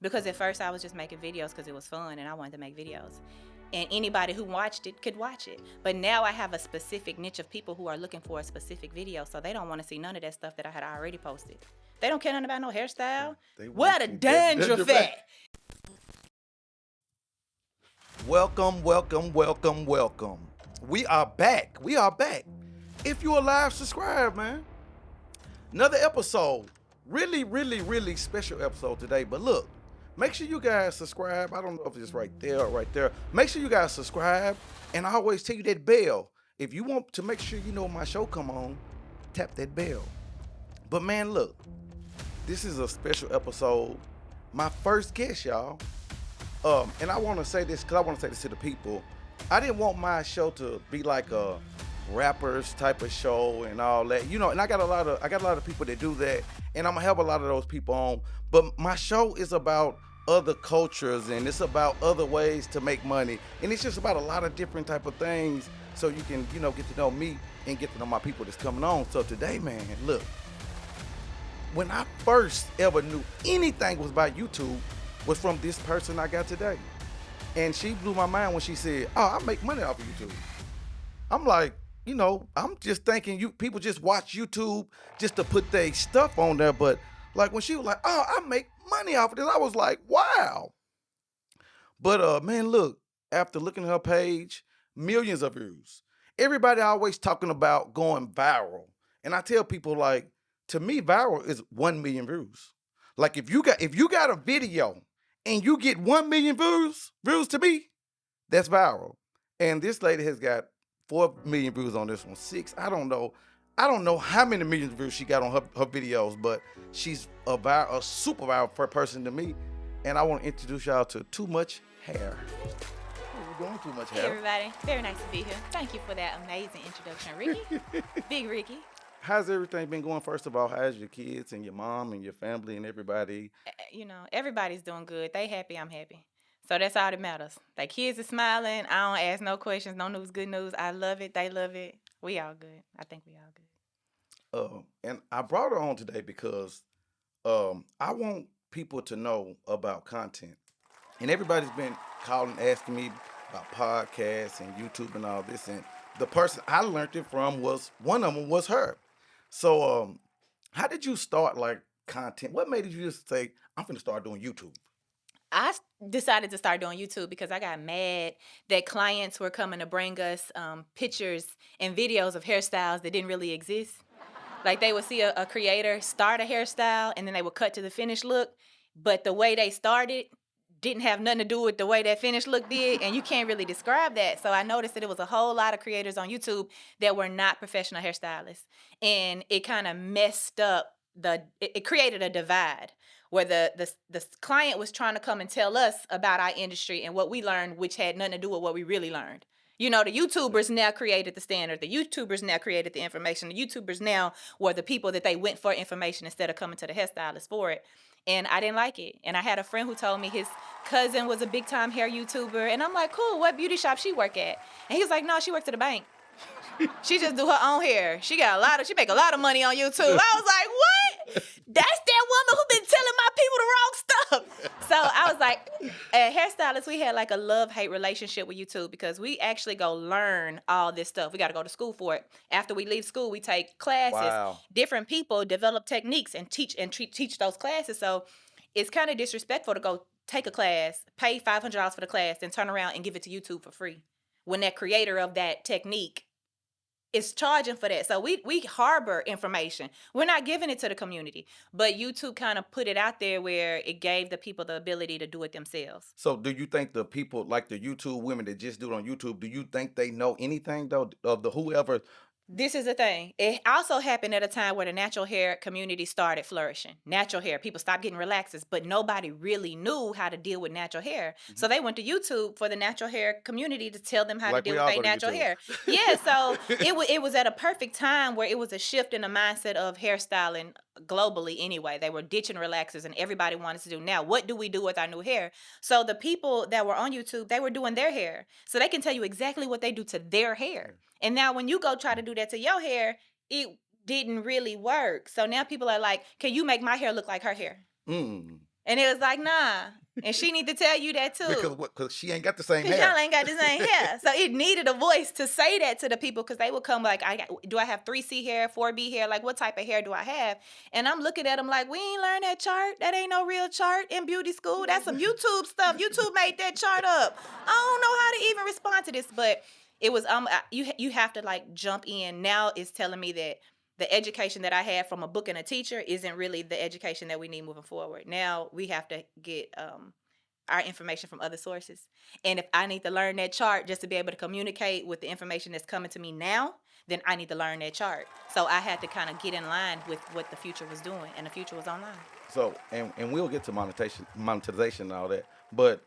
Because at first I was just making videos because it was fun and I wanted to make videos. And anybody who watched it could watch it. But now I have a specific niche of people who are looking for a specific video, so they don't want to see none of that stuff that I had already posted. They don't care nothing about no hairstyle. Where the dandruff at? Welcome, welcome, welcome, welcome. We are back. We are back. If you're alive, subscribe, man. Another episode. Really special episode today. But look, make sure you guys subscribe. I don't know if it's right there or right there. Make sure you guys subscribe. And I always tell you that bell. If you want to make sure you know my show come on, tap that bell. But man, look, this is a special episode. My first guest, y'all. And I want to say this because I want to say this to the people. I didn't want my show to be like a rappers type of show and all that, you know. And I got a lot of people that do that, and I'm gonna have a lot of those people on. But my show is about other cultures, and it's about other ways to make money, and it's just about a lot of different type of things, so you can, you know, get to know me and get to know my people that's coming on. So today, man, look, when I first ever knew anything was about YouTube was from this person I got today. And she blew my mind when she said, "Oh, I make money off of YouTube." I'm like, you know, I'm just thinking you people just watch YouTube just to put their stuff on there. But like when she was like, "Oh, I make money off of this," I was like, wow. But man, look, after looking at her page, millions of views. Everybody always talking about going viral. And I tell people, like, to me, viral is 1 million views. Like if you got a video and you get 1 million views to me, that's viral. And this lady has got 4 million views on this one. 6, I don't know how many millions of views she got on her videos, but she's a super viral person to me. And I want to introduce y'all to Too Much Hair. We're doing Too Much Hey Hair. everybody, very nice to be here. Thank you for that amazing introduction, Ricky. Big Ricky. How's everything been going? First of all, how's your kids and your mom and your family and everybody? You know, everybody's doing good. They happy, I'm happy. So that's all that matters. Their kids are smiling. I don't ask no questions, no news, good news. I love it. They love it. We all good. I think we all good. And I brought her on today because I want people to know about content. And everybody's been calling, asking me about podcasts and YouTube and all this. And the person I learned it from was, one of them was her. So how did you start like content? What made you just say, I'm finna start doing YouTube? I decided to start doing YouTube because I got mad that clients were coming to bring us pictures and videos of hairstyles that didn't really exist. Like they would see a creator start a hairstyle and then they would cut to the finished look, but the way they started didn't have nothing to do with the way that finished look did, and you can't really describe that. So I noticed that it was a whole lot of creators on YouTube that were not professional hairstylists, and it kind of messed up it created a divide where the client was trying to come and tell us about our industry and what we learned, which had nothing to do with what we really learned. You know, the YouTubers now created the standard. The YouTubers now created the information. The YouTubers now were the people that they went for information instead of coming to the hairstylist for it. And I didn't like it. And I had a friend who told me his cousin was a big time hair YouTuber. And I'm like, cool, what beauty shop she work at? And he was like, no, she works at a bank. She just do her own hair. She make a lot of money on YouTube. I was like, what? That's that woman who been telling my people the wrong stuff. So I was like, at hairstylist, we had like a love-hate relationship with YouTube because we actually go learn all this stuff. We got to go to school for it. After we leave school, we take classes. Wow. Different people develop techniques and teach those classes. So it's kind of disrespectful to go take a class, pay $500 for the class, and turn around and give it to YouTube for free when that creator of that technique is charging for that. So we harbor information. We're not giving it to the community, but YouTube kind of put it out there where it gave the people the ability to do it themselves. So do you think the people like the YouTube women that just do it on YouTube, do you think they know anything though of the whoever? This is the thing. It also happened at a time where the natural hair community started flourishing. Natural hair, people stopped getting relaxers, but nobody really knew how to deal with natural hair. Mm-hmm. So they went to YouTube for the natural hair community to tell them how to deal with their natural hair. Yeah, so it was at a perfect time where it was a shift in the mindset of hairstyling globally anyway. They were ditching relaxers and everybody wanted to do, now what do we do with our new hair? So the people that were on YouTube, they were doing their hair. So they can tell you exactly what they do to their hair. And now when you go try to do that to your hair, it didn't really work. So now people are like, can you make my hair look like her hair? Mm. And it was like, nah. And she need to tell you that too. Because she ain't got the same Because hair. y'all ain't got the same hair. So it needed a voice to say that to the people because they would come like, do I have 3C hair, 4B hair? Like, what type of hair do I have? And I'm looking at them like, we ain't learned that chart. That ain't no real chart in beauty school. That's some YouTube stuff. YouTube made that chart up. I don't know how to even respond to this. But it was, you have to like jump in. Now it's telling me that the education that I had from a book and a teacher isn't really the education that we need moving forward. Now we have to get our information from other sources. And if I need to learn that chart just to be able to communicate with the information that's coming to me now, then I need to learn that chart. So I had to kind of get in line with what the future was doing, and the future was online. So, and we'll get to monetization and all that. But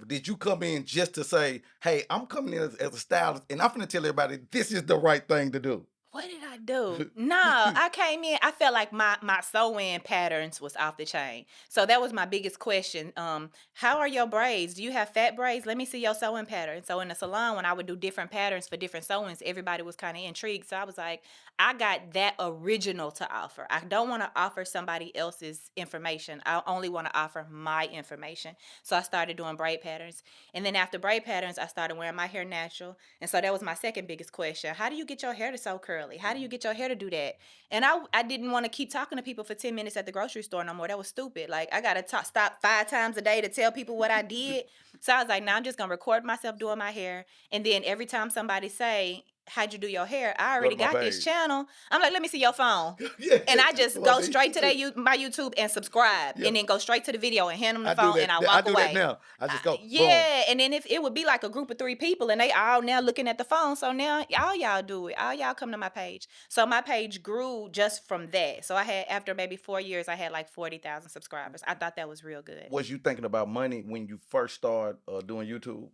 did you come in just to say, hey, I'm coming in as a stylist and I'm going to tell everybody this is the right thing to do? What did I do? No, I came in, I felt like my sew-in patterns was off the chain. So that was my biggest question. How are your braids? Do you have fat braids? Let me see your sewing pattern. So in the salon, when I would do different patterns for different sewings, everybody was kind of intrigued. So I was like, I got that original to offer. I don't want to offer somebody else's information. I only want to offer my information. So I started doing braid patterns. And then after braid patterns, I started wearing my hair natural. And so that was my second biggest question. How do you get your hair to sew curly? How do you get your hair to do that? And I didn't want to keep talking to people for 10 minutes at the grocery store no more. That was stupid. Like, I got to stop 5 times a day to tell people what I did. So I was like, now I'm just going to record myself doing my hair. And then every time somebody say, how'd you do your hair? I already got this channel. I'm like, let me see your phone. Yeah, and I just go straight to my YouTube and subscribe, and then go straight to the video and hand them the phone, and I walk away. I do that now. I just go, yeah, boom. And then if it would be like a group of 3 people, and they all now looking at the phone, so now all y'all do it. All y'all come to my page. So my page grew just from that. So I had, after maybe 4 years, I had like 40,000 subscribers. I thought that was real good. Was you thinking about money when you first started doing YouTube?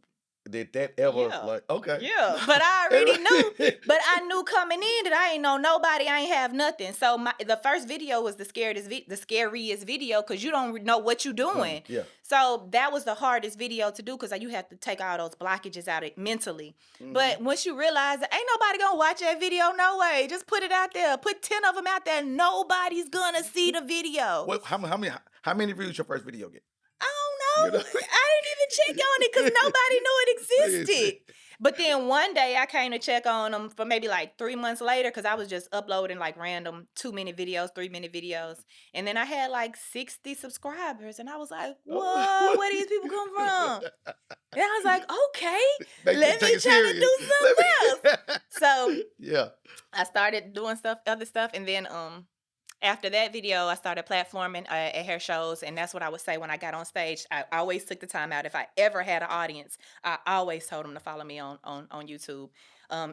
Did that ever okay? Yeah, but I already knew. But I knew coming in that I ain't know nobody. I ain't have nothing. So the first video was the scariest video because you don't know what you're doing. Yeah. So that was the hardest video to do because you have to take all those blockages out mentally. Mm-hmm. But once you realize that ain't nobody gonna watch that video, no way. Just put it out there. Put 10 of them out there. Nobody's gonna see the video. Well, how many views your first video get? I don't know. I didn't even check on it because nobody knew it existed. But then one day I came to check on them for maybe like 3 months later because I was just uploading like random 2-minute videos, 3-minute videos. And then I had like 60 subscribers. And I was like, whoa, where these people come from? And I was like, okay, let me try to do something else. So yeah, I started doing other stuff. And then after that video, I started platforming at hair shows, and that's what I would say when I got on stage. I always took the time out. If I ever had an audience, I always told them to follow me on YouTube.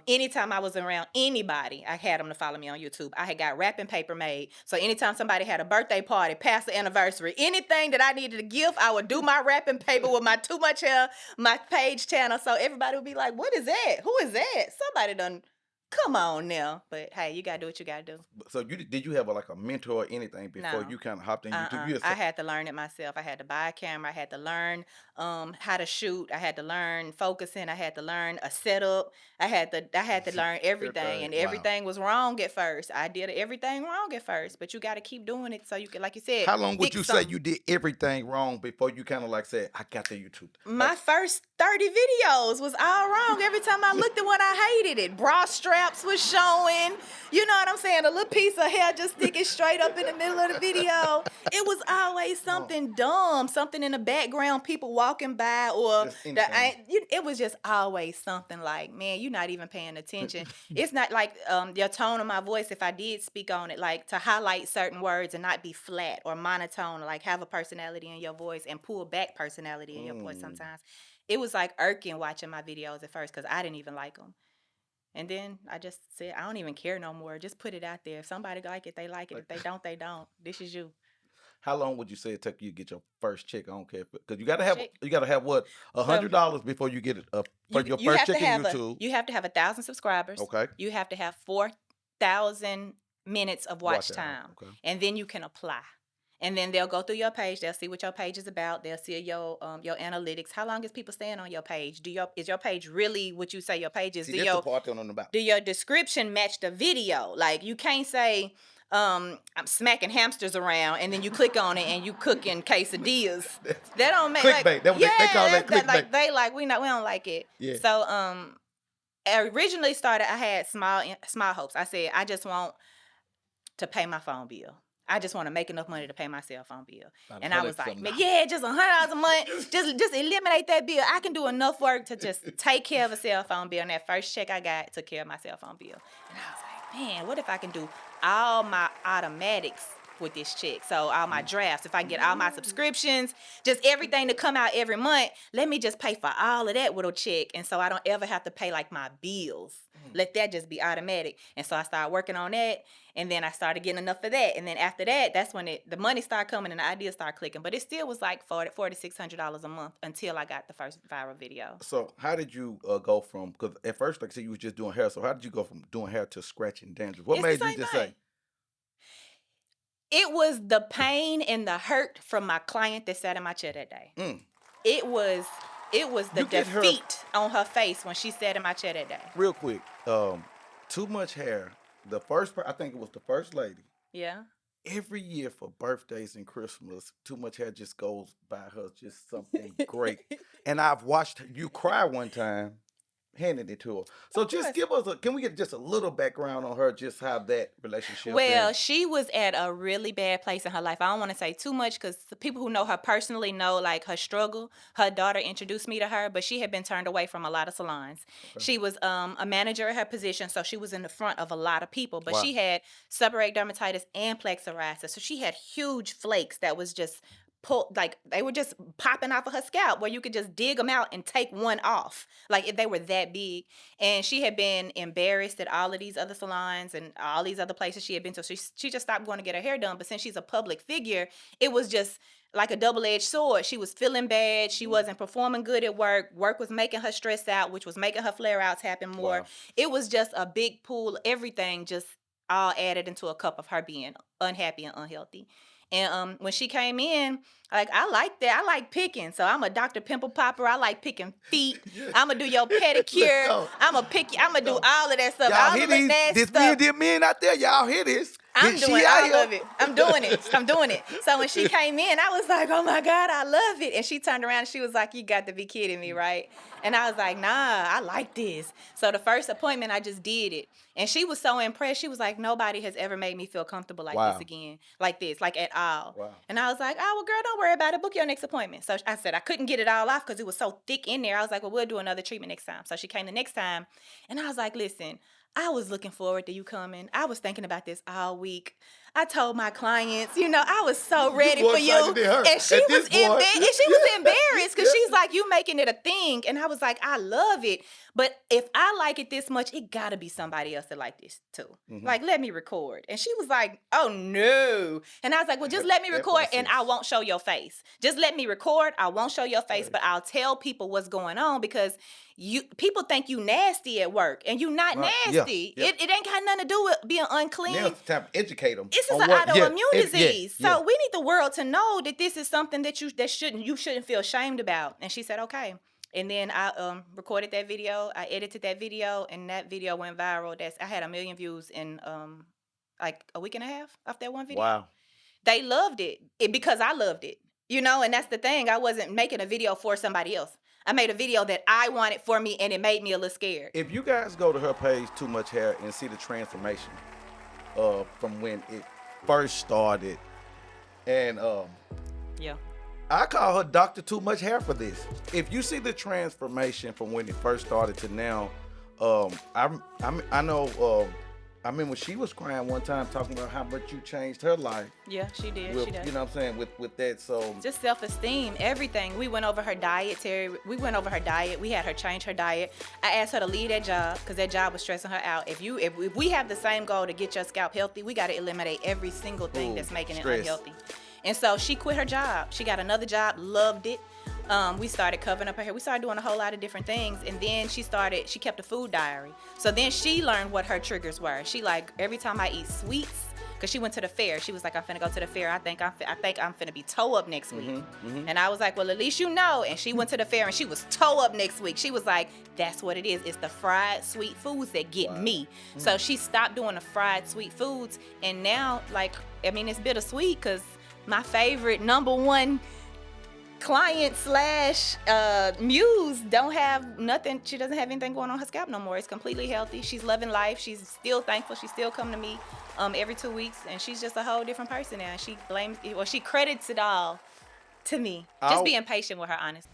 Anytime I was around anybody, I had them to follow me on YouTube. I had got wrapping paper made, so anytime somebody had a birthday party, past the anniversary, anything that I needed to give, I would do my wrapping paper with my Too Much Hair, my page channel, so everybody would be like, what is that? Who is that? Somebody done... Come on now, but hey, you gotta do what you gotta do. So did you have a mentor or anything before you kind of hopped in YouTube? I had to learn it myself. I had to buy a camera. I had to learn how to shoot. I had to learn focusing. I had to learn a setup. I had to learn everything, and everything was wrong at first. I did everything wrong at first, but you got to keep doing it so you can, like you said. How long would you say you did everything wrong before you kind of like said, I got the YouTube? My first 30 videos was all wrong. Every time I looked at one, I hated it. Bra straps was showing. You know what I'm saying? A little piece of hair just sticking straight up in the middle of the video. It was always something dumb, something in the background, people walking by, or it was just always something like, man, you're not even paying attention. It's not like your tone of my voice, if I did speak on it, like to highlight certain words and not be flat or monotone, like have a personality in your voice and pull back personality in your voice sometimes. It was like irking watching my videos at first because I didn't even like them. And then I just said, I don't even care no more. Just put it out there. If somebody like it, they like it. If they don't, they don't. This is you. How long would you say it took you to get your first check? I don't care, because you gotta have what, $100 before you get it for your first check in YouTube. You have to have 1,000 subscribers. Okay. You have to have 4,000 minutes of watch time, and then you can apply. And then they'll go through your page. They'll see what your page is about. They'll see your analytics. How long is people staying on your page? Is your page really what you say your page is? See, that's the part I don't know about. Do your description match the video? Like, you can't say I'm smacking hamsters around, and then you click on it and you cooking quesadillas. That don't make Clickbait. That's what they call that clickbait. like they like we don't like it. Yeah. So I originally started. I had small hopes. I said I just want to pay my phone bill. I just want to make enough money to pay my cell phone bill. And I was like, man, yeah, just $100 a month. Just eliminate that bill. I can do enough work to just take care of a cell phone bill. And that first check I got took care of my cell phone bill. And I was like, man, what if I can do all my automatics with this check? So all my drafts, if I can get all my subscriptions, just everything to come out every month, let me just pay for all of that with a check. And so I don't ever have to pay like my bills. Let that just be automatic. And so I started working on that. And then I started getting enough of that. And then after that, that's when the money started coming and the ideas started clicking. But it still was like $400-$600 a month until I got the first viral video. So how did you go from, because at first, like I said, you was just doing hair. So how did you go from doing hair to scratching dandruff? What made you just say? It was the pain and the hurt from my client that sat in my chair that day. It was the defeat on her face when she sat in my chair that day. Real quick, Too Much Hair. I think it was the first lady. Yeah. Every year for birthdays and Christmas, Too Much Hair just goes by her, just something great. And I've watched you cry one time, handing it to her. So just give us can we get just a little background on her, just how that relationship is? She was at a really bad place in her life. I don't want to say too much because the people who know her personally know like her struggle. Her daughter introduced me to her, but she had been turned away from a lot of salons. Okay. She was a manager at her position, so she was in the front of a lot of people, but she had seborrheic dermatitis and plaque psoriasis. So she had huge flakes that was just like they were just popping off of her scalp where you could just dig them out and take one off, like if they were that big. And she had been embarrassed at all of these other salons and all these other places she had been to. So she just stopped going to get her hair done. But since she's a public figure, it was just like a double-edged sword. She was feeling bad. She wasn't performing good at work. Work was making her stress out, which was making her flare-outs happen more. Wow. It was just a big pool. Everything just all added into a cup of her being unhappy and unhealthy. And when she came in, like, I like that. I like picking. So I'm a Dr. Pimple Popper. I like picking feet. I'm going to do your pedicure. I'm going to do all of that stuff. Y'all hear this men out there, y'all hear this. I'm doing all of it. I'm doing it. So when she came in, I was like, oh my God, I love it. And she turned around and she was like, you got to be kidding me, right? And I was like, nah, I like this. So the first appointment, I just did it. And she was so impressed. She was like, nobody has ever made me feel comfortable like this again. Like this, like at all. Wow. And I was like, oh, well, girl, don't worry about it. Book your next appointment. So I said I couldn't get it all off because it was so thick in there. I was like, well, we'll do another treatment next time. So she came the next time. And I was like, listen, I was looking forward to you coming. I was thinking about this all week. I told my clients, I was so ready for you. And she was embarrassed because she's like, you making it a thing. And I was like, I love it. But if I like it this much, it got to be somebody else that like this too. Mm-hmm. Like, let me record. And she was like, oh, no. And I was like, well, just let me record and I won't show your face. Just let me record. I won't show your face, but I'll tell people what's going on because people think you nasty at work and you not nasty. Yeah. It ain't got nothing to do with being unclean. Now it's time to educate them. This is an autoimmune disease. So we need the world to know that this is something that you shouldn't feel ashamed about. And she said, okay. And then I recorded that video. I edited that video, and that video went viral. I had 1 million views in like a week and a half off that one video. Wow. They loved it because I loved it. And that's the thing. I wasn't making a video for somebody else. I made a video that I wanted for me, and it made me a little scared. If you guys go to her page, Too Much Hair, and see the transformation from when it first started, and I call her Dr. Too Much Hair for this. If you see the transformation from when it first started to now, I know. I mean, when she was crying one time talking about how much you changed her life. Yeah, she did. She did. You know what I'm saying? With that, so. Just self-esteem, everything. We went over her diet, Terry. We went over her diet. We had her change her diet. I asked her to leave that job because that job was stressing her out. If we have the same goal to get your scalp healthy, we got to eliminate every single thing that's making it unhealthy. And so she quit her job. She got another job, loved it. We started covering up her hair. We started doing a whole lot of different things. And then she kept a food diary. So then she learned what her triggers were. She like, every time I eat sweets, because she went to the fair. She was like, I'm finna go to the fair. I think I'm finna be toe up next week. And I was like, well, at least you know. And she went to the fair and she was toe up next week. She was like, that's what it is. It's the fried sweet foods that get me. So she stopped doing the fried sweet foods. And now, like, I mean, it's bittersweet because my favorite number one client slash muse don't have nothing. She doesn't have anything going on her scalp no more. It's completely healthy. She's loving life. She's still thankful. She's still coming to me every 2 weeks, and she's just a whole different person now. And she credits it all to me. Just being patient with her, honestly.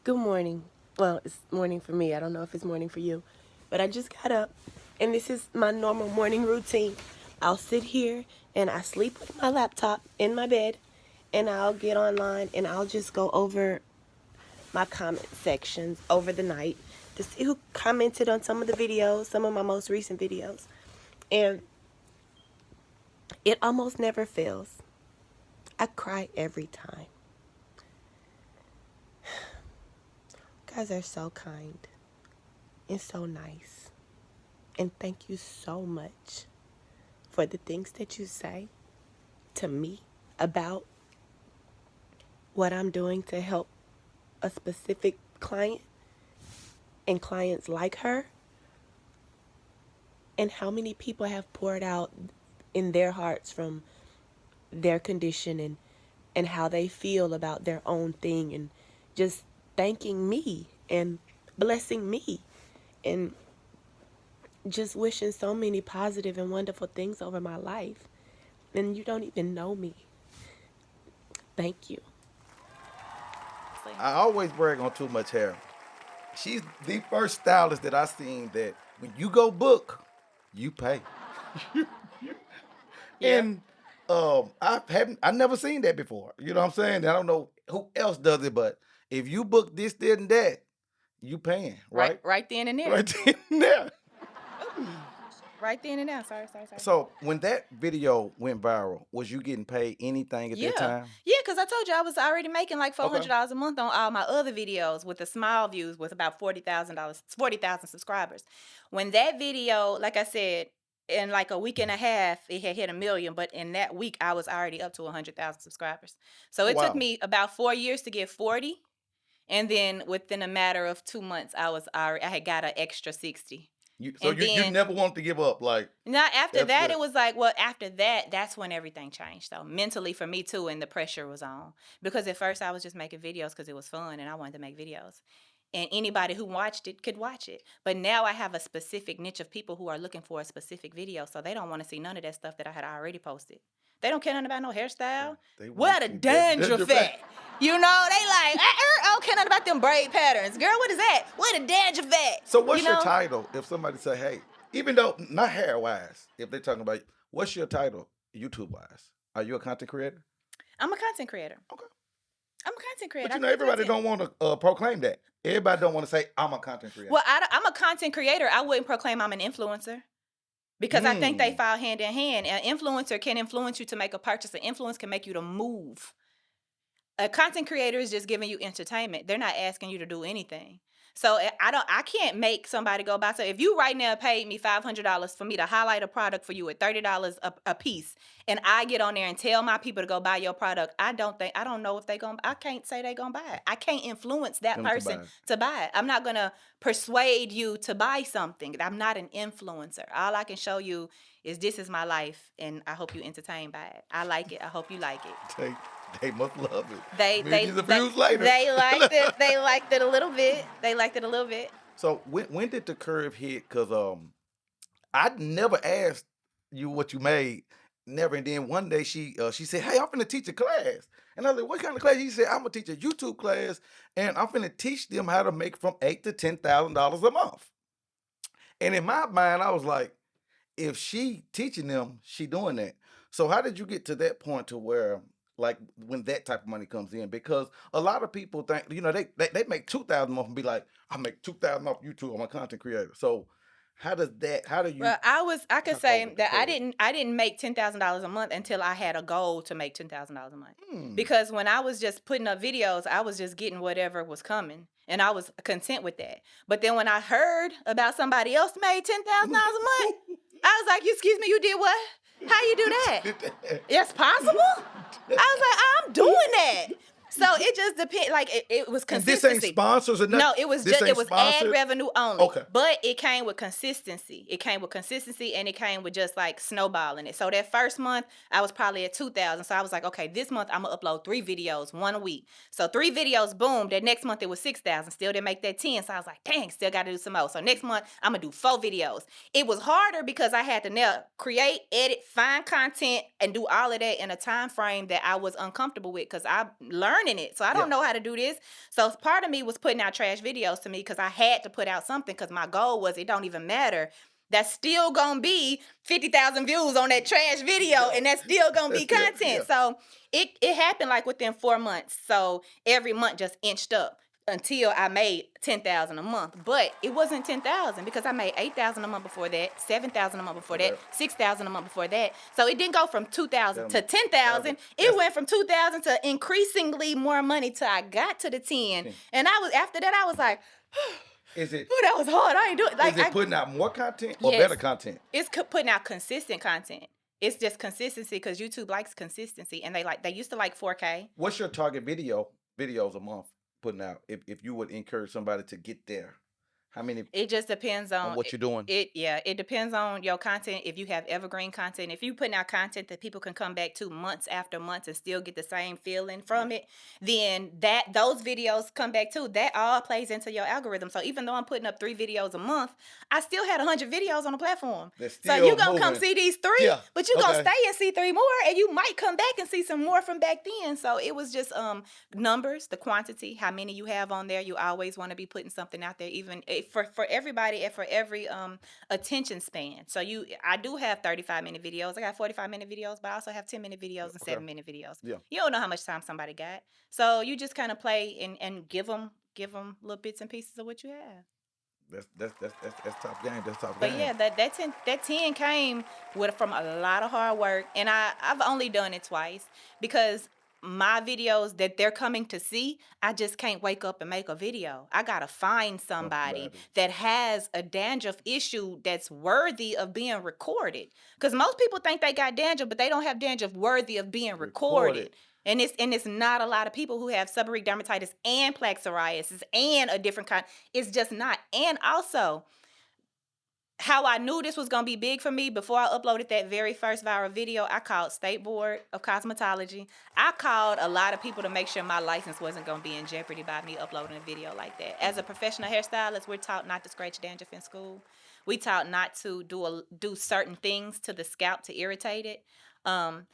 Good morning. Well, it's morning for me. I don't know if it's morning for you, but I just got up, and this is my normal morning routine. I'll sit here and I sleep with my laptop in my bed, and I'll get online and I'll just go over my comment sections over the night to see who commented on some of the videos, some of my most recent videos. And it almost never fails. I cry every time. You guys are so kind and so nice. And thank you so much for the things that you say to me about what I'm doing to help a specific client and clients like her, and how many people have poured out in their hearts from their condition and how they feel about their own thing, and just thanking me and blessing me and just wishing so many positive and wonderful things over my life. And you don't even know me. Thank you. I always brag on too much hair. She's the first stylist that I seen that when you go book, you pay. Yeah. And I never seen that before. You know what I'm saying? I don't know who else does it, but if you book this, this, and that, you paying, right? Right then and there. Right then and there. Right then and there. Sorry. So when that video went viral, was you getting paid anything at that time? Yeah, because I told you I was already making like $400 a month on all my other videos with the small views with about $40,000 subscribers. When that video, like I said, in like a week and a half, it had hit 1 million, but in that week, I was already up to 100,000 subscribers. So it took me about 4 years to get 40. And then within a matter of 2 months, I had got an extra 60. You never wanted to give up, like. Now after that, it was like, well, after that, that's when everything changed, though, mentally for me too, and the pressure was on. Because at first I was just making videos because it was fun and I wanted to make videos, and anybody who watched it could watch it. But now I have a specific niche of people who are looking for a specific video, so they don't want to see none of that stuff that I had already posted. They don't care nothing about no hairstyle. Where the dandruff at? You know, they like, I don't care nothing about them braid patterns. Girl, what is that? Where the dandruff at? So what's your title if somebody say, hey, even though, not hair-wise, if they're talking about, what's your title YouTube-wise? Are you a content creator? I'm a content creator. Okay. I'm a content creator. But you know, everybody don't want to proclaim that. Everybody don't want to say, I'm a content creator. Well, I'm a content creator. I wouldn't proclaim I'm an influencer. Because I think they file hand in hand. An influencer can influence you to make a purchase. An influence can make you to move. A content creator is just giving you entertainment. They're not asking you to do anything. So I can't make somebody go buy. So if you right now paid me $500 for me to highlight a product for you at $30 a piece, and I get on there and tell my people to go buy your product, I don't know if I can't say they gonna buy it. I can't influence that person to buy it. I'm not gonna persuade you to buy something. I'm not an influencer. All I can show you is this is my life, and I hope you entertained by it. I like it. I hope you like it. They must love it. They later. They liked it. They liked it a little bit. They liked it a little bit. So when did the curve hit? Because I never asked you what you made. Never. And then one day she said, hey, I'm finna teach a class. And I was like, what kind of class? She said, I'm gonna teach a YouTube class, and I'm finna teach them how to make from $8,000 to $10,000 a month. And in my mind, I was like, if she teaching them, she doing that. So how did you get to that point to where, like, when that type of money comes in? Because a lot of people think, you know, they make $2,000 a month and be like, I make $2,000 off YouTube. I'm a content creator. So how do you? Well, I could say that I didn't make $10,000 a month until I had a goal to make $10,000 a month. Because when I was just putting up videos, I was just getting whatever was coming, and I was content with that. But then when I heard about somebody else made $10,000 a month, I was like, excuse me, you did what? How you do that? It's possible? I was like, I'm doing that. So it just depends. Like it was And this consistency. ain't sponsors or nothing? No, it was This just ain't it was sponsored? ad revenue only. Okay. But it came with consistency. It came with consistency, and it came with just like snowballing it. So that first month, I was probably at 2,000. So I was like, okay, this month I'm gonna upload 3 videos, 1 a week. So 3 videos, boom. That next month it was 6,000. Still didn't make that 10. So I was like, dang, still got to do some more. So next month I'm gonna do 4 videos. It was harder because I had to now create, edit, find content, and do all of that in a time frame that I was uncomfortable with because I'm learning it. So I don't know how to do this. So part of me was putting out trash videos to me because I had to put out something because my goal was it don't even matter. That's still gonna be 50,000 views on that trash video, and that's still gonna be content. So it happened like within 4 months. So every month just inched up until I made 10,000 a month. But it wasn't 10,000 because I made 8,000 a month before that, 7,000 a month before that, 6,000 a month before that. So it didn't go from 2,000 to 10,000. It went from 2,000 to increasingly more money till I got to the 10. And after that I was like, is it? that was hard. I ain't do it. Like, is it putting out more content or better content? It's putting out consistent content. It's just consistency because YouTube likes consistency, and they used to like 4K. What's your target videos a month putting out? If you would encourage somebody to get there, how many? It just depends on what you're doing. It depends on your content. If you have evergreen content, if you putting out content that people can come back to months after months and still get the same feeling from it, then those videos come back too. That all plays into your algorithm. So even though I'm putting up 3 videos a month, I still had 100 videos on the platform. So you gonna come see these 3, but you gonna stay and see 3 more, and you might come back and see some more from back then. So it was just numbers, the quantity, how many you have on there. You always want to be putting something out there, even for everybody and for every attention span. So I do have 35-minute videos. I got 45-minute videos, but I also have 10-minute videos and 7-minute videos. You don't know how much time somebody got. So you just kind of play and give them little bits and pieces of what you have. That's top game. That's top game. But yeah, that 10 came from a lot of hard work, and I've only done it twice because my videos that they're coming to see, I just can't wake up and make a video. I gotta find somebody that has a dandruff issue that's worthy of being recorded. Because most people think they got dandruff, but they don't have dandruff worthy of being recorded. And it's not a lot of people who have seborrheic dermatitis and plaque psoriasis and a different kind. It's just not. And also, how I knew this was going to be big for me, before I uploaded that very first viral video, I called State Board of Cosmetology. I called a lot of people to make sure my license wasn't going to be in jeopardy by me uploading a video like that. As a professional hairstylist, we're taught not to scratch dandruff in school. We taught not to do certain things to the scalp to irritate it.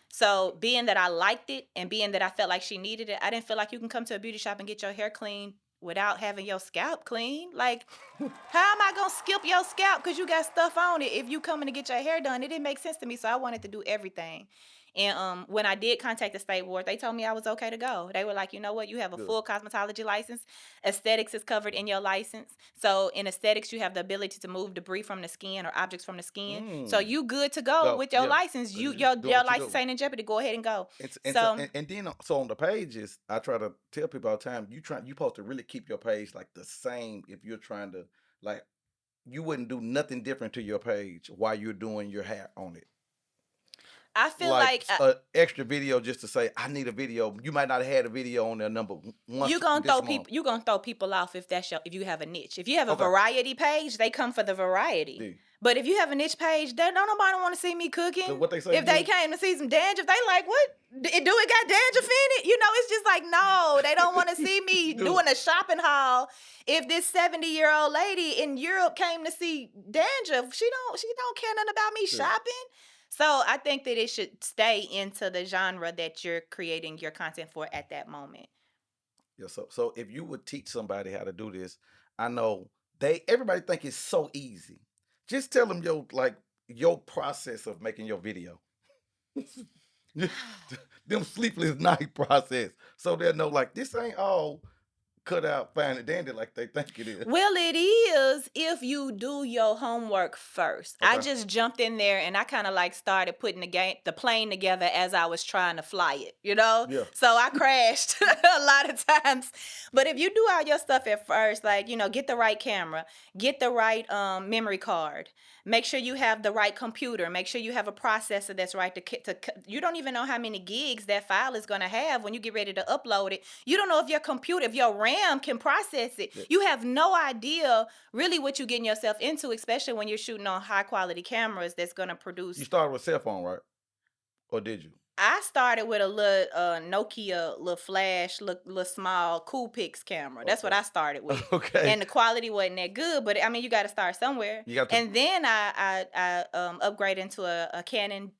So being that I liked it and being that I felt like she needed it, I didn't feel like you can come to a beauty shop and get your hair clean without having your scalp clean. Like, how am I gonna skip your scalp because you got stuff on it if you coming to get your hair done? It didn't make sense to me, so I wanted to do everything. And when I did contact the state board, they told me I was okay to go. They were like, you know what, you have a full cosmetology license. Aesthetics is covered in your license. So in aesthetics, you have the ability to move debris from the skin or objects from the skin. So you good to go with your license. Your license ain't in jeopardy. Go ahead and go. And then on the pages, I try to tell people all the time, you supposed to really keep your page like the same if you're trying to, like, you wouldn't do nothing different to your page while you're doing your hair on it. I feel like an extra video just to say I need a video. You might not have had a video on there number one. You gonna throw people off if you have a niche. If you have a variety page, they come for the variety. Yeah. But if you have a niche page, don't nobody want to see me cooking. So what they say? If they came to see some dandruff, they like, what? Do it got dandruff in it? You know, it's just like, no, they don't want to see me doing a shopping haul. If this 70-year-old lady in Europe came to see dandruff, she don't care nothing about me shopping. So I think that it should stay into the genre that you're creating your content for at that moment. Yeah. So if you would teach somebody how to do this, I know everybody think it's so easy. Just tell them your process of making your video. Them sleepless night process. So they'll know, like, this ain't all cut out fine and dandy like they think it is. Well, it is if you do your homework first. I Okay. just jumped in there and I kind of like started putting the plane together as I was trying to fly it, you know? Yeah. So I crashed a lot of times. But if you do all your stuff at first, like, you know, get the right camera, get the right memory card, make sure you have the right computer, make sure you have a processor that's right you don't even know how many gigs that file is going to have when you get ready to upload it. You don't know if your computer, if your RAM can process it. Yeah. You have no idea really what you're getting yourself into, especially when you're shooting on high quality cameras that's going to produce. You started with a cell phone, right? Or did you? I started with a little Nokia, little flash, little small Coolpix camera. That's what I started with. Okay. And the quality wasn't that good, but I mean, you got to start somewhere. And then I upgraded into a Canon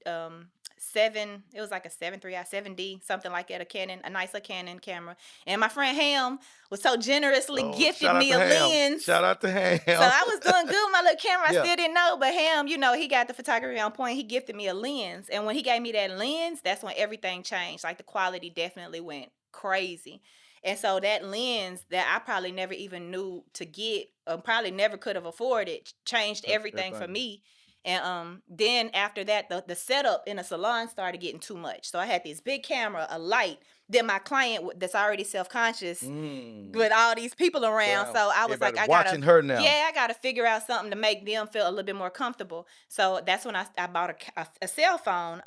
7. It was like a 7.3i 7D, something like that. A nicer Canon camera. And my friend Ham was so generously gifted me a lens. Shout out to Ham. So I was doing good with my little camera. Yeah. I still didn't know, but Ham, you know, he got the photography on point. He gifted me a lens. And when he gave me that lens, that's when everything changed. Like the quality definitely went crazy. And so that lens that I probably never even knew to get, probably never could have afforded, changed everything for me. And then after that, the setup in a salon started getting too much. So I had this big camera, a light. Then my client that's already self-conscious with all these people around. So I was like, I watching her now. Yeah, I got to figure out something to make them feel a little bit more comfortable. So that's when I bought a cell phone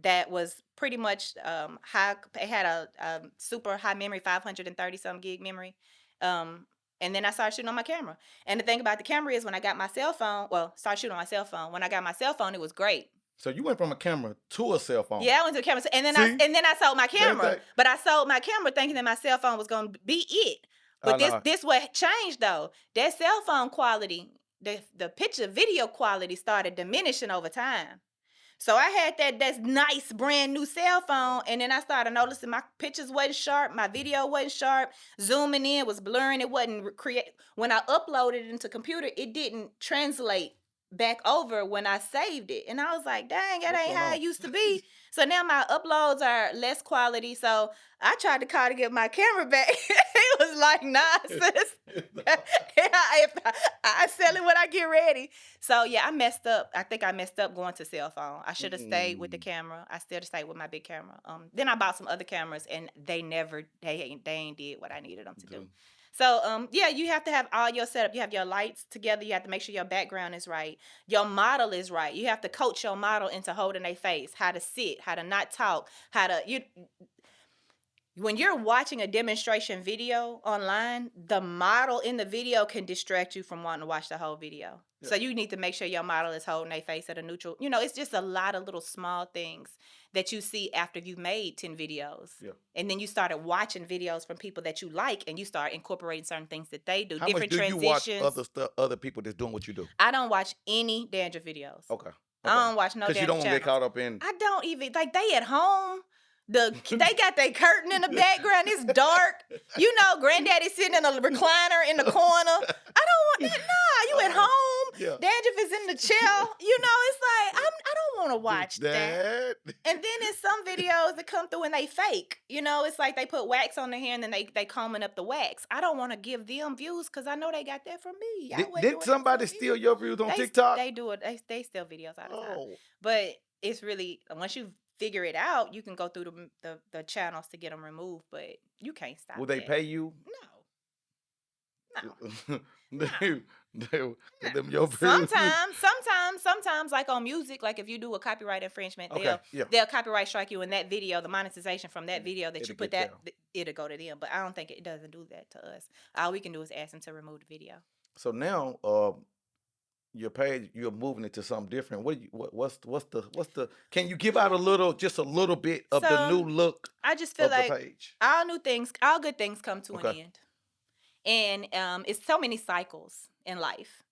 that was pretty much high. It had a super high memory, 530 some gig memory. And then I started shooting on my camera. And the thing about the camera is when I got my cell phone, started shooting on my cell phone. When I got my cell phone, it was great. So you went from a camera to a cell phone. Yeah, I went to a camera. And then I sold my camera. But I sold my camera thinking that my cell phone was going to be it. But this what changed though. That cell phone quality, the picture video quality started diminishing over time. So I had that nice brand new cell phone, and then I started noticing my pictures wasn't sharp, my video wasn't sharp, zooming in was blurring, it wasn't when I uploaded it into computer, it didn't translate back over when I saved it. And I was like, dang, that ain't how it used to be. So now my uploads are less quality. So I tried to call to get my camera back. It was like, nah, sis. I sell it when I get ready. So yeah, I messed up. I think I messed up going to cell phone. I should have stayed with the camera. I still stayed with my big camera. Then I bought some other cameras and they ain't did what I needed them to do. So, yeah, you have to have all your setup. You have your lights together. You have to make sure your background is right. Your model is right. You have to coach your model into holding their face, how to sit, how to not talk, when you're watching a demonstration video online, the model in the video can distract you from wanting to watch the whole video. Yeah. So you need to make sure your model is holding their face at a neutral. You know, it's just a lot of little small things that you see after you've made 10 videos. Yeah. And then you started watching videos from people that you like and you start incorporating certain things that they do. How different much do transitions. You watch other people that's doing what you do? I don't watch any dandruff videos. Okay. I don't watch no dandruff because you don't want to get caught up in. I don't even, like, they at home. They got their curtain in the background. It's dark. You know, granddaddy sitting in a recliner in the corner. I don't want that. Nah, you at home. Yeah. Dandruff is in the chair. You know, it's like, I don't want to watch that. And then there's some videos that come through and they fake. You know, it's like they put wax on their hair and then they combing up the wax. I don't want to give them views because I know they got that from me. Did somebody steal your views on TikTok? They do it. They steal videos all the time. But it's really, once you figure it out, you can go through the channels to get them removed, but you can't stop. Will they pay you? No. Them your sometimes like on music, like if you do a copyright infringement, they'll copyright strike you in that video, the monetization from that video that you put that it'll go to them. But I don't think it doesn't do that to us. All we can do is ask them to remove the video. So now your page, you're moving it to something different. What's the? Can you give out just a little bit of the new look? I just feel like the page? all good things come to an end, and it's so many cycles in life.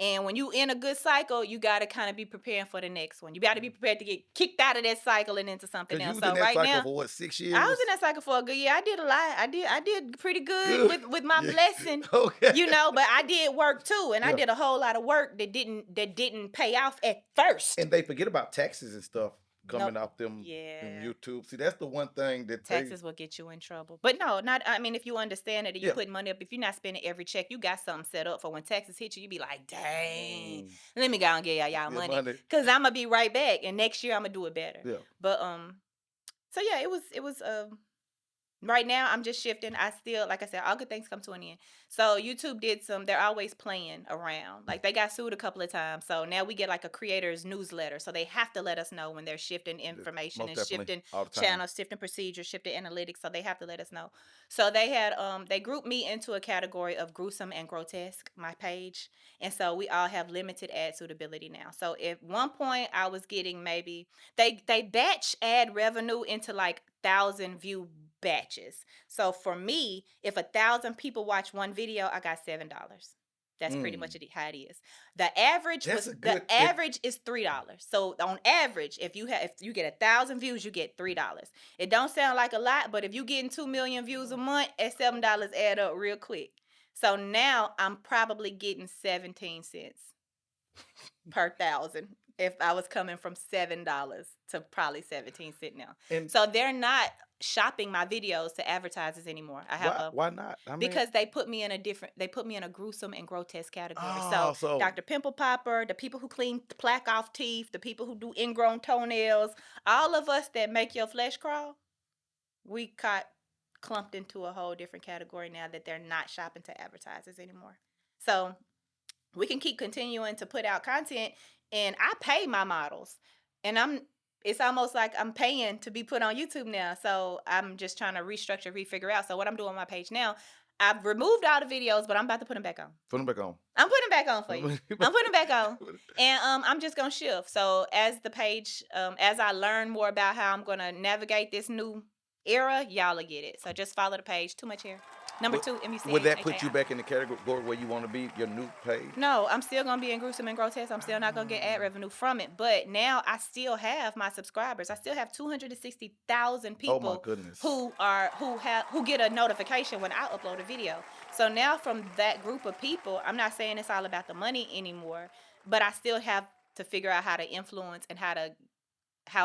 And when you in a good cycle, you got to kind of be preparing for the next one. You got to be prepared to get kicked out of that cycle and into something else. You was in that cycle for what, 6 years? I was in that cycle for a good year. I did a lot. I did pretty good with my blessing. Okay. You know, but I did work too, and I did a whole lot of work that didn't pay off at first. And they forget about taxes and stuff coming Nope. off them Yeah. YouTube. See, that's the one thing that Taxes will get you in trouble. But no, not I mean, if you understand it and you Yeah. put money up, if you're not spending every check, you got something set up for when taxes hit you, you be like, dang, Mm, let me go and get y'all yeah, money. money. Cause I'm gonna be right back. And next year I'm gonna do it better. Yeah. But so yeah, it was right now I'm just shifting. I still, like I said, all good things come to an end. So YouTube did they're always playing around. Like they got sued a couple of times. So now we get like a creator's newsletter. So they have to let us know when they're shifting information Most and definitely. shifting All the time. channels, shifting procedures, shifting analytics. So they have to let us know. So they had they grouped me into a category of gruesome and grotesque, my page. And so we all have limited ad suitability now. So at one point I was getting maybe they batch ad revenue into like 1,000 view batches. So for me, if 1,000 people watch one video, I got $7. That's pretty much how it is. The average That's was a good- the average is $3. So on average, if you get 1,000 views, you get $3. It don't sound like a lot, but if you getting 2 million views a month, at $7 add up real quick. So now I'm probably getting 17 cents per 1,000 if I was coming from $7 to probably 17 cents now. And So they're not shopping my videos to advertisers anymore. I have why not? I mean, because they put me in a gruesome and grotesque category. oh, So Dr. Pimple Popper, the people who clean plaque off teeth, the people who do ingrown toenails, all of us that make your flesh crawl, we got clumped into a whole different category now that they're not shopping to advertisers anymore. So we can keep continuing to put out content, and I pay my models, and it's almost like I'm paying to be put on YouTube now. So I'm just trying to restructure, refigure out. So what I'm doing on my page now, I've removed all the videos, but I'm about to put them back on. Put them back on. I'm putting them back on for you. I'm putting them back on, and I'm just gonna shift. So as the page, as I learn more about how I'm gonna navigate this new era, y'all will get it. So just follow the page. Too much hair. Number 2, MUC. Would that put you back in the category where you want to be, your new page? No, I'm still gonna be in gruesome and grotesque. I'm still not gonna get ad revenue from it. But now I still have my subscribers. I still have 260,000 people. Oh my goodness. Who get a notification when I upload a video. So now from that group of people, I'm not saying it's all about the money anymore, but I still have to figure out how to influence and how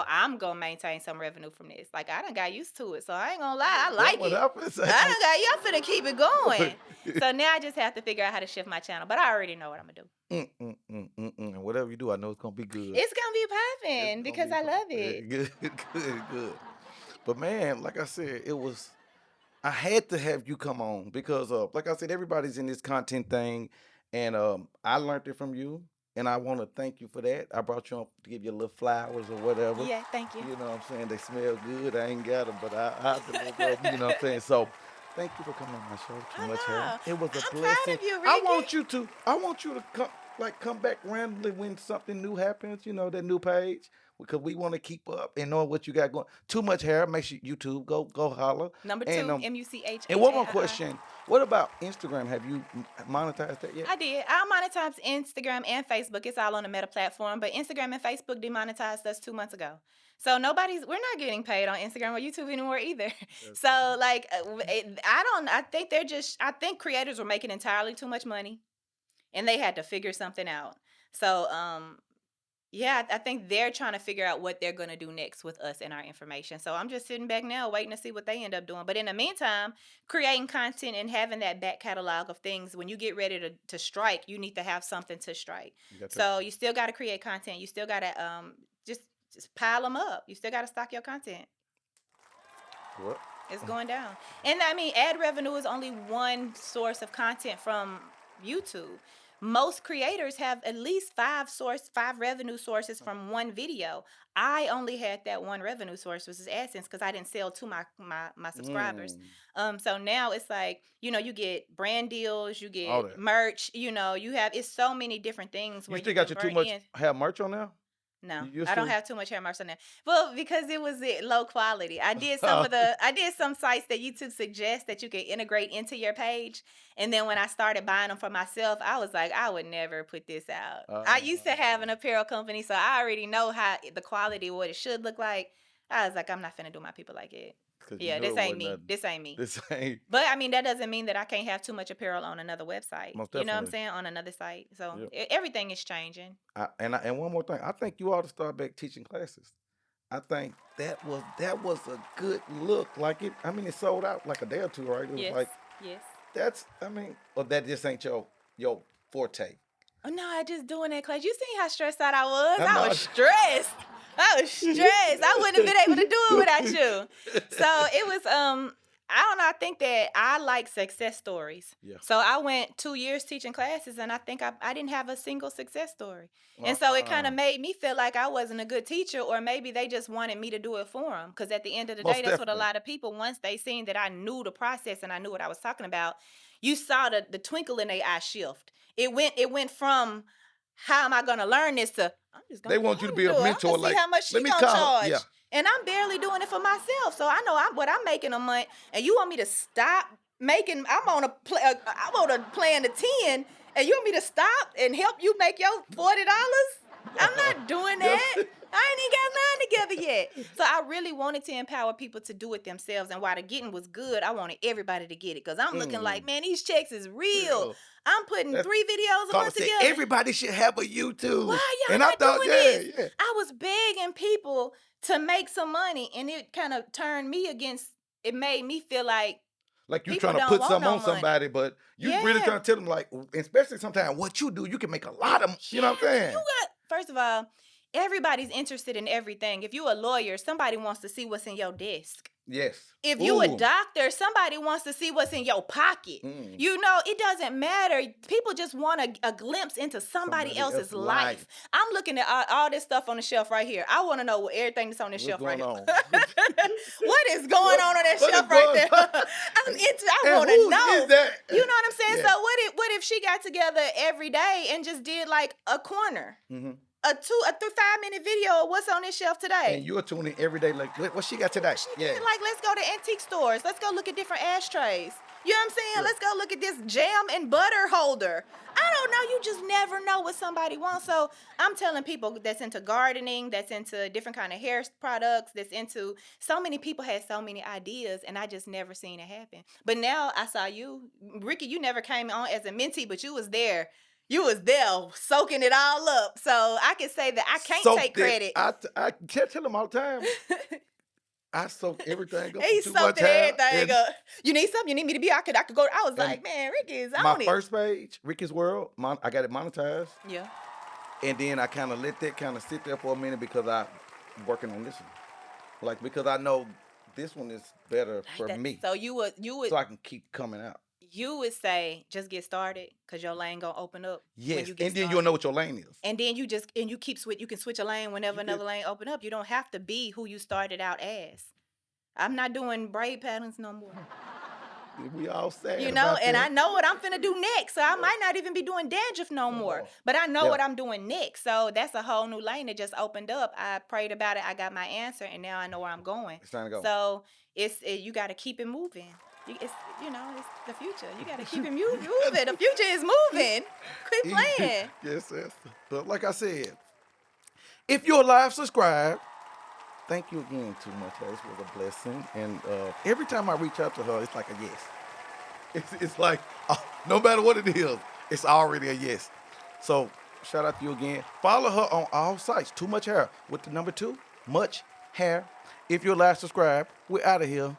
I'm gonna maintain some revenue from this. Like I done got used to it, so I ain't gonna lie, I like it. I done got y'all finna keep it going. So now I just have to figure out how to shift my channel, but I already know what I'm gonna do. And whatever you do, I know it's gonna be good. It's gonna be popping because I love it. Good. But man, like I said, I had to have you come on because, like I said, everybody's in this content thing, and I learned it from you. And I want to thank you for that. I brought you on to give you a little flowers or whatever. Yeah, thank you. You know what I'm saying? They smell good. I ain't got them, but I deliver them. You know what I'm saying? So thank you for coming on my show. Too much hair. It was a I'm blessing. proud of you, I Ricky. want you to come back randomly when something new happens. You know, that new page. Because we want to keep up and know what you got going. Too much hair. Make sure YouTube go holler. Number 2, MUCH. And one more question. What about Instagram? Have you monetized that yet? I did. I monetized Instagram and Facebook. It's all on the Meta platform, but Instagram and Facebook demonetized us 2 months ago. So we're not getting paid on Instagram or YouTube anymore either. So like, I think creators were making entirely too much money, and they had to figure something out. So yeah, I think they're trying to figure out what they're going to do next with us and our information. So I'm just sitting back now waiting to see what they end up doing. But in the meantime, creating content and having that back catalog of things, when you get ready to strike, you need to have something to strike. So you still got to create content. You still got to just pile them up. You still got to stock your content. What? It's going down. And I mean, ad revenue is only one source of content from YouTube. Most creators have at least 5 revenue sources from one video. I only had that one revenue source, which is AdSense, because I didn't sell to my subscribers. So now it's like, you get brand deals, you get merch, it's so many different things. You still got your too much have merch on there? No, I don't have too much hair merch on there. Well, because it was low quality. I did some sites that YouTube suggests that you can integrate into your page. And then when I started buying them for myself, I was like, I would never put this out. I used to have an apparel company, so I already know how the quality of what it should look like. I was like, I'm not finna do my people like it. Yeah, this ain't me. This ain't me. But I mean, that doesn't mean that I can't have too much apparel on another website. Most you know what I'm saying? On another site. So everything is changing. And one more thing, I think you ought to start back teaching classes. I think that was a good look. Like it, I mean, it sold out like a day or two, right? It was Yes, like yes. that's, I mean, or that just ain't your forte. Oh no, I just doing that class. You seen how stressed out I was? I I know. was stressed. I was stressed. I wouldn't have been able to do it without you. So it was I don't know, I think that I like success stories. Yeah. So I went 2 years teaching classes and I think I didn't have a single success story. And so it kind of made me feel like I wasn't a good teacher, or maybe they just wanted me to do it for them. Because at the end of the day, Most that's what a definitely. lot of people, once they seen that I knew the process and I knew what I was talking about, you saw the twinkle in their eye shift. It went from how am I gonna learn this to I'm just gonna They go want you to home be and a do it. I'm mentor. gonna see Like, how much she let me gonna call her. charge. Yeah. And I'm barely doing it for myself. So I know what I'm making a month. And you want me to stop making I'm on a plan to 10, and you want me to stop and help you make your $40? I'm not doing that. Yes. I ain't even got mine together yet. So I really wanted to empower people to do it themselves. And while the getting was good, I wanted everybody to get it. Because I'm looking like, man, these checks is real. Real. I'm putting That's 3 videos a Carla month said together. everybody should have a YouTube. Why And y'all I not thought, doing yeah, this? yeah. I was begging people to make some money, and it kind of turned me against. It made me feel like Like you people trying to don't put want something no on money. somebody, but you really Yeah. trying to tell them, like, especially sometimes what you do, you can make a lot of, you know what I'm Yeah, saying? first of all, everybody's interested in everything. If you're a lawyer, somebody wants to see what's in your desk. Yes. If you a doctor, somebody wants to see what's in your pocket. Mm. You know, it doesn't matter. People just want a glimpse into somebody else's life. I'm looking at all this stuff on the shelf right here. I want to know everything that's on this What's shelf right going here. on? What is going on that What is shelf right going there? on? I And want to whose know. is that? You know what I'm saying? Yeah. So what if she got together every day and just did like a corner? Mm-hmm. A 5-minute video of what's on this shelf today. And you're tuning every day, like, what she got today? Yeah. Like, let's go to antique stores. Let's go look at different ashtrays. You know what I'm saying? Yeah. Let's go look at this jam and butter holder. I don't know. You just never know what somebody wants. So I'm telling people that's into gardening, that's into different kind of hair products, that's into, so many people had so many ideas, and I just never seen it happen. But now I saw you, Ricky. You never came on as a mentee, but you was there. You was there soaking it all up. So I can say that I can't take credit. I tell them all the time. I soak everything up. He too soaked much hair, everything up. You need something? You need me to be? I could go. I was like, man, Ricky is on my it. first page, Rickiesworld, I got it monetized. Yeah. And then I kind of let that kind of sit there for a minute because I'm working on this one. Like, because I know this one is better for me. So you would so I can keep coming out. You would say just get started because your lane gonna open up. Yes, when you get and then started. you'll know what your lane is. And then you can switch a lane whenever another lane open up. You don't have to be who you started out as. I'm not doing braid patterns no more. We all sad. You know, about and that. I know what I'm finna do next. So I might not even be doing dandruff no more. But I know what I'm doing next. So that's a whole new lane that just opened up. I prayed about it. I got my answer, and now I know where I'm going. It's time to go. So you got to keep it moving. It's the future. You got to keep it moving. The future is moving. Quit playing. Yes. But like I said, if you're live subscribed, thank you again too much. This was a blessing. And every time I reach out to her, it's like a yes. It's like, no matter what it is, it's already a yes. So shout out to you again. Follow her on all sites. Too Much Hair with the number 2, Much Hair. If you're live subscribed, we're out of here.